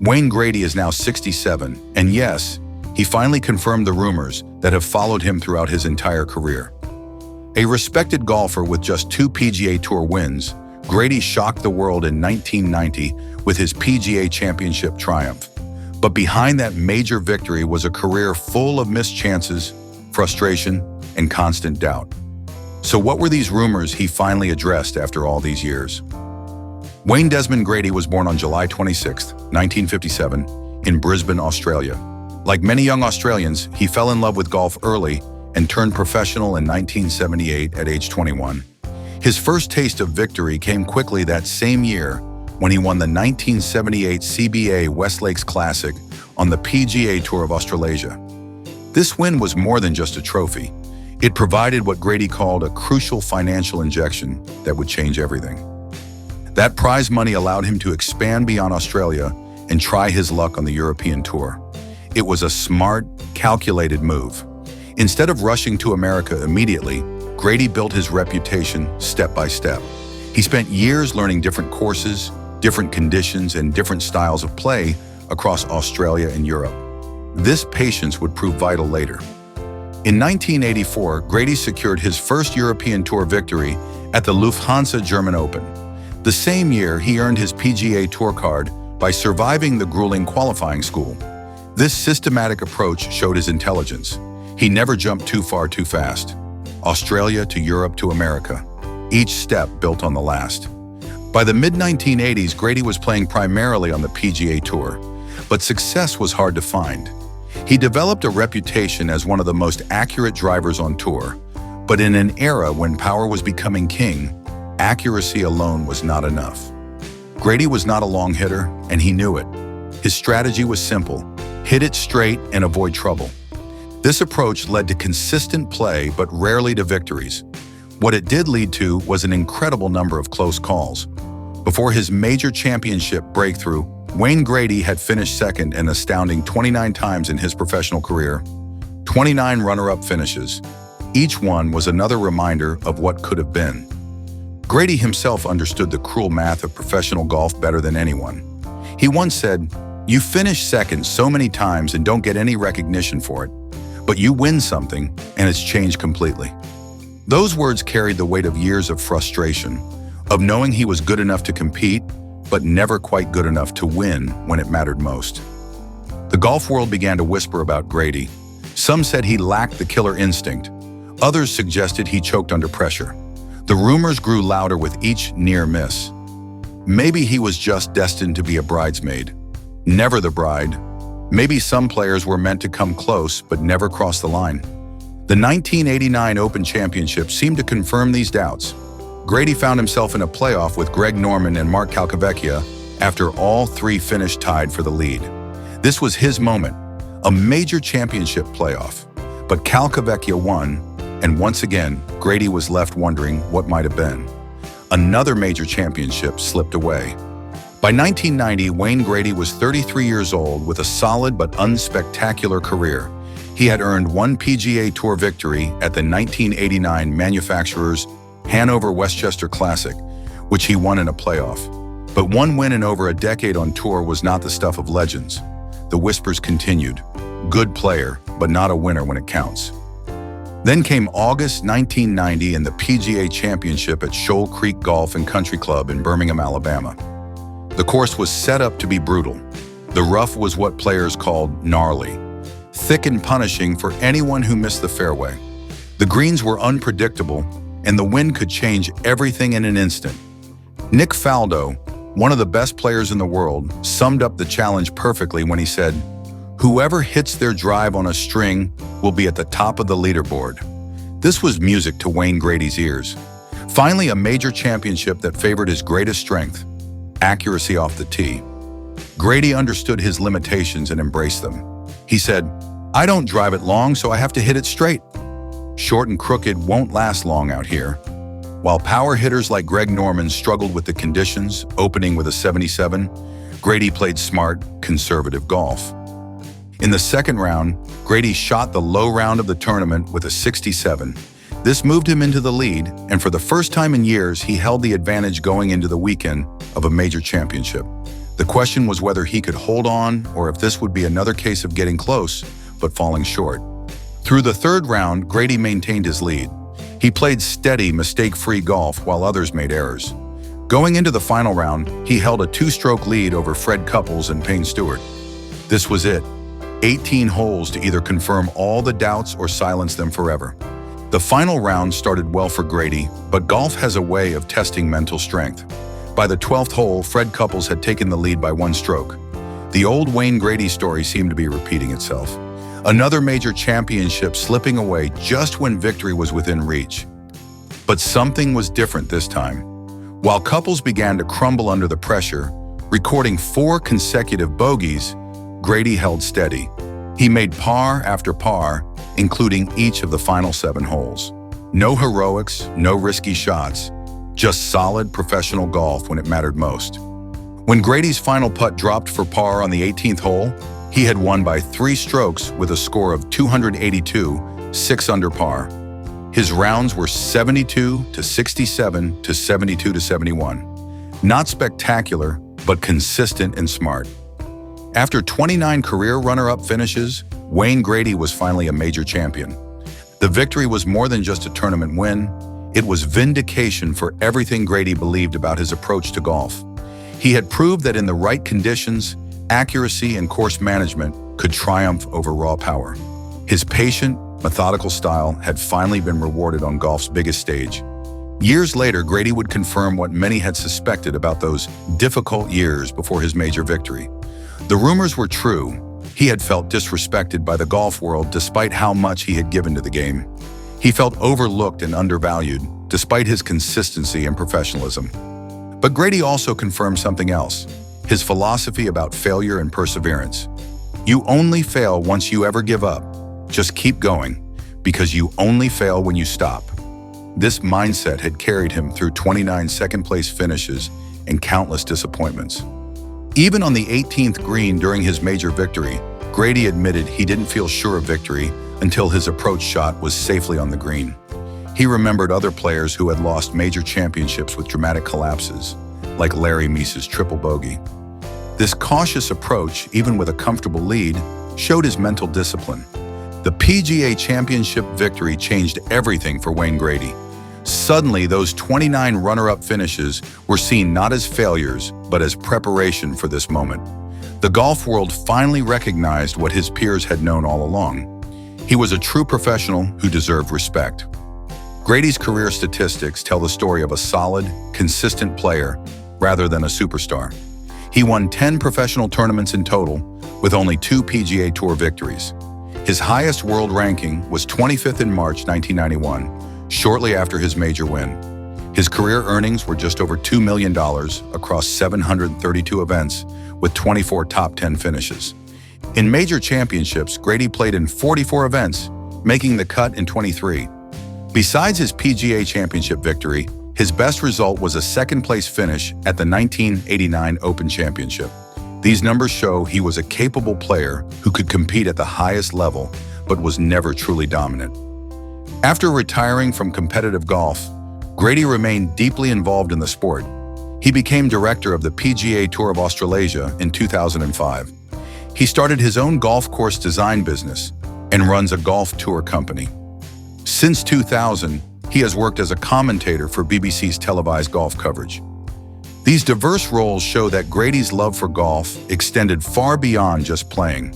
Wayne Grady is now 67, and yes, he finally confirmed the rumors that have followed him throughout his entire career. A respected golfer with just 2 PGA Tour wins, Grady shocked the world in 1990 with his PGA Championship triumph. But behind that major victory was a career full of missed chances, frustration, and constant doubt. So what were these rumors he finally addressed after all these years? Wayne Desmond Grady was born on July 26, 1957, in Brisbane, Australia. Like many young Australians, he fell in love with golf early and turned professional in 1978 at age 21. His first taste of victory came quickly that same year when he won the 1978 CBA West Lakes Classic on the PGA Tour of Australasia. This win was more than just a trophy. It provided what Grady called a crucial financial injection that would change everything. That prize money allowed him to expand beyond Australia and try his luck on the European Tour. It was a smart, calculated move. Instead of rushing to America immediately, Grady built his reputation step by step. He spent years learning different courses, different conditions, and different styles of play across Australia and Europe. This patience would prove vital later. In 1984, Grady secured his first European Tour victory at the Lufthansa German Open. The same year, he earned his PGA Tour card by surviving the grueling qualifying school. This systematic approach showed his intelligence. He never jumped too far too fast. Australia to Europe to America, each step built on the last. By the mid-1980s, Grady was playing primarily on the PGA Tour, but success was hard to find. He developed a reputation as one of the most accurate drivers on tour, but in an era when power was becoming king, accuracy alone was not enough. Grady was not a long hitter, and he knew it. His strategy was simple: hit it straight and avoid trouble. This approach led to consistent play, but rarely to victories. What it did lead to was an incredible number of close calls. Before his major championship breakthrough, Wayne Grady had finished second an astounding 29 times in his professional career, 29 runner-up finishes. Each one was another reminder of what could have been. Grady himself understood the cruel math of professional golf better than anyone. He once said, "You finish second so many times and don't get any recognition for it, but you win something and it's changed completely." Those words carried the weight of years of frustration, of knowing he was good enough to compete, but never quite good enough to win when it mattered most. The golf world began to whisper about Grady. Some said he lacked the killer instinct. Others suggested he choked under pressure. The rumors grew louder with each near miss. Maybe he was just destined to be a bridesmaid, never the bride. Maybe some players were meant to come close but never cross the line. The 1989 Open Championship seemed to confirm these doubts. Grady found himself in a playoff with Greg Norman and Mark Calcavecchia after all three finished tied for the lead. This was his moment, a major championship playoff. But Calcavecchia won, and once again, Grady was left wondering what might have been. Another major championship slipped away. By 1990, Wayne Grady was 33 years old with a solid but unspectacular career. He had earned one PGA Tour victory at the 1989 Manufacturers Hanover Westchester Classic, which he won in a playoff. But one win in over a decade on tour was not the stuff of legends. The whispers continued. Good player, but not a winner when it counts. Then came August 1990 and the PGA Championship at Shoal Creek Golf and Country Club in Birmingham, Alabama. The course was set up to be brutal. The rough was what players called gnarly, thick and punishing for anyone who missed the fairway. The greens were unpredictable, and the wind could change everything in an instant. Nick Faldo, one of the best players in the world, summed up the challenge perfectly when he said, "Whoever hits their drive on a string will be at the top of the leaderboard." This was music to Wayne Grady's ears. Finally, a major championship that favored his greatest strength, accuracy off the tee. Grady understood his limitations and embraced them. He said, "I don't drive it long, so I have to hit it straight. Short and crooked won't last long out here." While power hitters like Greg Norman struggled with the conditions, opening with a 77, Grady played smart, conservative golf. In the second round, Grady shot the low round of the tournament with a 67. This moved him into the lead, and for the first time in years, he held the advantage going into the weekend of a major championship. The question was whether he could hold on or if this would be another case of getting close, but falling short. Through the third round, Grady maintained his lead. He played steady, mistake-free golf while others made errors. Going into the final round, he held a two-stroke lead over Fred Couples and Payne Stewart. This was it. 18 holes to either confirm all the doubts or silence them forever. The final round started well for Grady, but golf has a way of testing mental strength. By the 12th hole, Fred Couples had taken the lead by one stroke. The old Wayne Grady story seemed to be repeating itself. Another major championship slipping away just when victory was within reach. But something was different this time. While Couples began to crumble under the pressure, recording 4 consecutive bogeys, Grady held steady. He made par after par, including each of the final 7 holes. No heroics, no risky shots, just solid professional golf when it mattered most. When Grady's final putt dropped for par on the 18th hole, he had won by 3 strokes with a score of 282, 6 under par. His rounds were 72 to 67 to 72 to 71. Not spectacular, but consistent and smart. After 29 career runner-up finishes, Wayne Grady was finally a major champion. The victory was more than just a tournament win. It was vindication for everything Grady believed about his approach to golf. He had proved that in the right conditions, accuracy and course management could triumph over raw power. His patient, methodical style had finally been rewarded on golf's biggest stage. Years later, Grady would confirm what many had suspected about those difficult years before his major victory. The rumors were true. He had felt disrespected by the golf world despite how much he had given to the game. He felt overlooked and undervalued, despite his consistency and professionalism. But Grady also confirmed something else, his philosophy about failure and perseverance. You only fail once you ever give up. Just keep going, because you only fail when you stop. This mindset had carried him through 29 second-place finishes and countless disappointments. Even on the 18th green during his major victory, Grady admitted he didn't feel sure of victory until his approach shot was safely on the green. He remembered other players who had lost major championships with dramatic collapses, like Larry Meese's triple bogey. This cautious approach, even with a comfortable lead, showed his mental discipline. The PGA Championship victory changed everything for Wayne Grady. Suddenly, those 29 runner-up finishes were seen not as failures, but as preparation for this moment. The golf world finally recognized what his peers had known all along. He was a true professional who deserved respect. Grady's career statistics tell the story of a solid, consistent player rather than a superstar. He won 10 professional tournaments in total, with only 2 PGA Tour victories. His highest world ranking was 25th in March 1991, shortly after his major win. His career earnings were just over $2 million across 732 events, with 24 top 10 finishes. In major championships, Grady played in 44 events, making the cut in 23. Besides his PGA Championship victory, his best result was a second-place finish at the 1989 Open Championship. These numbers show he was a capable player who could compete at the highest level, but was never truly dominant. After retiring from competitive golf, Grady remained deeply involved in the sport. He became director of the PGA Tour of Australasia in 2005. He started his own golf course design business and runs a golf tour company. Since 2000, he has worked as a commentator for BBC's televised golf coverage. These diverse roles show that Grady's love for golf extended far beyond just playing.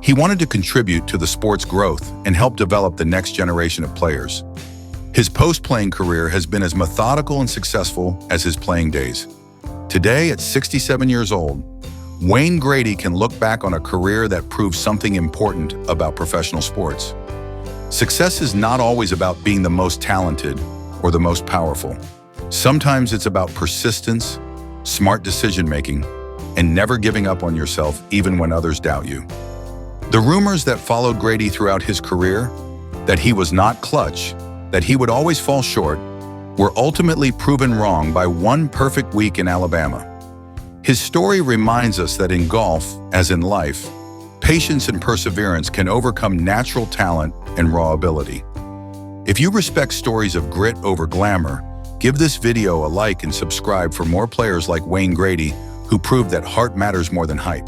He wanted to contribute to the sport's growth and help develop the next generation of players. His post-playing career has been as methodical and successful as his playing days. Today, at 67 years old, Wayne Grady can look back on a career that proved something important about professional sports. Success is not always about being the most talented or the most powerful. Sometimes it's about persistence, smart decision-making, and never giving up on yourself even when others doubt you. The rumors that followed Grady throughout his career, that he was not clutch, that he would always fall short, were ultimately proven wrong by one perfect week in Alabama. His story reminds us that in golf, as in life, patience and perseverance can overcome natural talent and raw ability. If you respect stories of grit over glamour, give this video a like and subscribe for more players like Wayne Grady who proved that heart matters more than height.